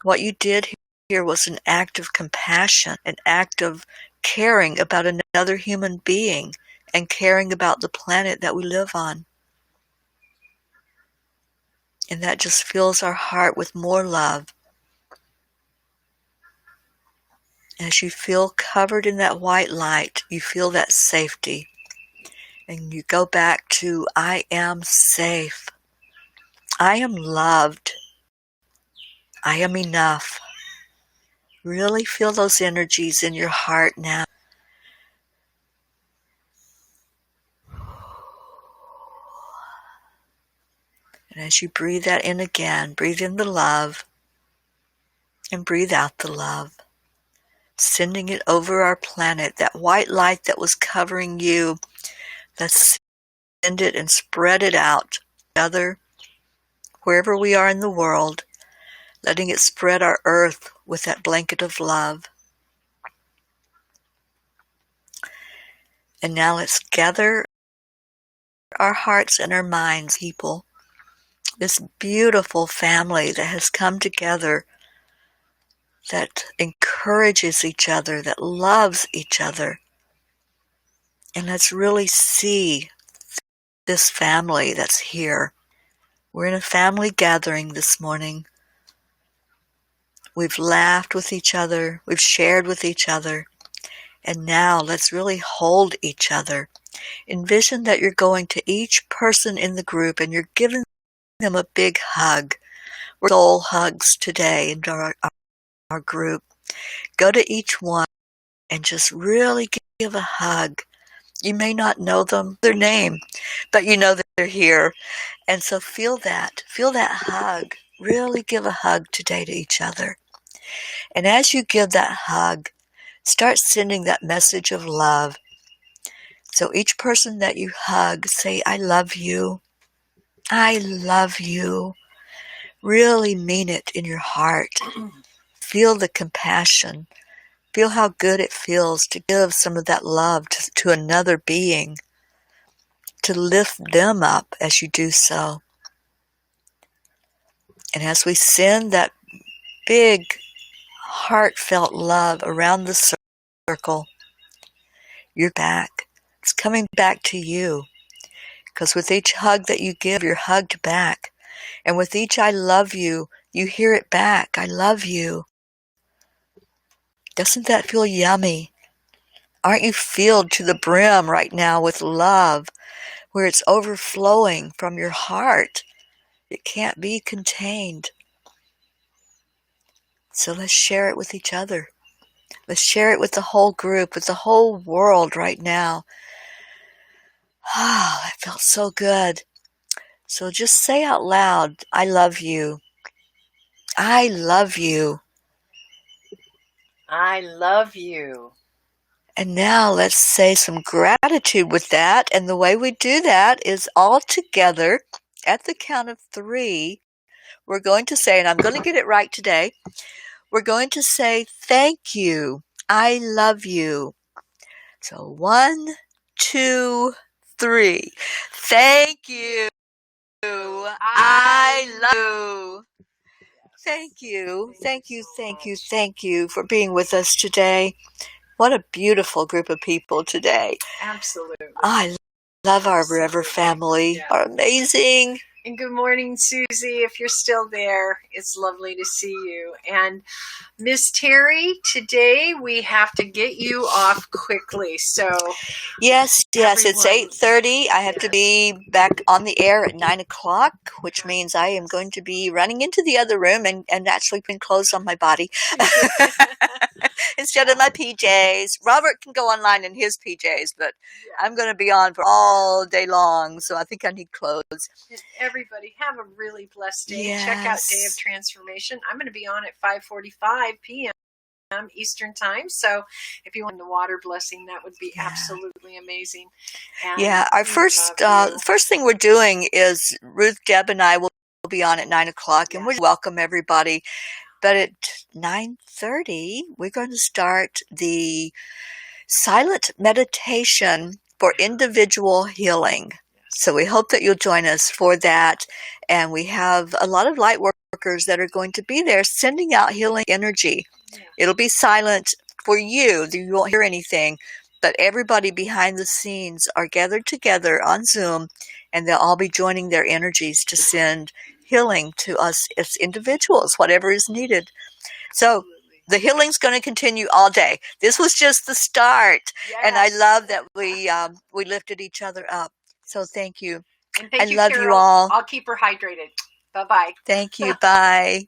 What you did here was an act of compassion, an act of caring about another human being and caring about the planet that we live on. And that just fills our heart with more love. As you feel covered in that white light, you feel that safety. And you go back to, I am safe. I am loved. I am enough. Really feel those energies in your heart now. And as you breathe that in again, breathe in the love and breathe out the love. Sending it over our planet, that white light that was covering you, let's send it and spread it out together, wherever we are in the world, letting it spread our earth with that blanket of love. And now let's gather our hearts and our minds, people, this beautiful family that has come together, that encourages each other, that loves each other. And let's really see this family that's here. We're in a family gathering this morning. We've laughed with each other. We've shared with each other. And now let's really hold each other. Envision that you're going to each person in the group and you're giving them a big hug. We're soul hugs today in our group. Go to each one and just really give a hug. You may not know their name, but you know that they're here. And so feel that hug. Really give a hug today to each other. And as you give that hug, start sending that message of love. So each person that you hug, say, I love you. I love you. Really mean it in your heart. Feel the compassion. Feel how good it feels to give some of that love to another being, to lift them up as you do so. And as we send that big, heartfelt love around the circle, you're back. It's coming back to you. Because with each hug that you give, you're hugged back. And with each I love you, you hear it back. I love you. Doesn't that feel yummy? Aren't you filled to the brim right now with love, where it's overflowing from your heart? It can't be contained. So let's share it with each other. Let's share it with the whole group, with the whole world right now. Ah, that felt so good. So just say out loud, I love you. I love you. I love you. And now let's say some gratitude with that. And the way we do that is all together at the count of 3. We're going to say, and I'm going to get it right today, we're going to say, thank you. I love you. So 1, 2, 3. Thank you. I love you. Thank you. Thank you. Thank you. Thank you for being with us today. What a beautiful group of people today. Absolutely. I love our River family. Yeah. Are amazing. And good morning, Susie. If you're still there, it's lovely to see you. And Miss Teri, today we have to get you off quickly. So yes, it's everyone, 8:30. I have to be back on the air at 9 o'clock, which means I am going to be running into the other room and actually putting clothes on my body instead of my PJs. Robert can go online in his PJs, but I'm going to be on for all day long, so I think I need clothes. And everybody, have a really blessed day. Yes. Check out Day of Transformation. I'm going to be on at 5:45 p.m. Eastern Time. So if you want the water blessing, that would be absolutely amazing. And our first thing we're doing is Ruth, Deb, and I will be on at 9 o'clock, and we welcome everybody. But at 9:30, we're going to start the silent meditation for individual healing. So we hope that you'll join us for that. And we have a lot of light workers that are going to be there sending out healing energy. It'll be silent for you. You won't hear anything. But everybody behind the scenes are gathered together on Zoom, and they'll all be joining their energies to send healing to us as individuals, whatever is needed. So the healing's going to continue all day. This was just the start. And I love that we lifted each other up. So thank you. And thank you, love Carol. you all. I'll keep her hydrated. Bye-bye. Thank you. Bye.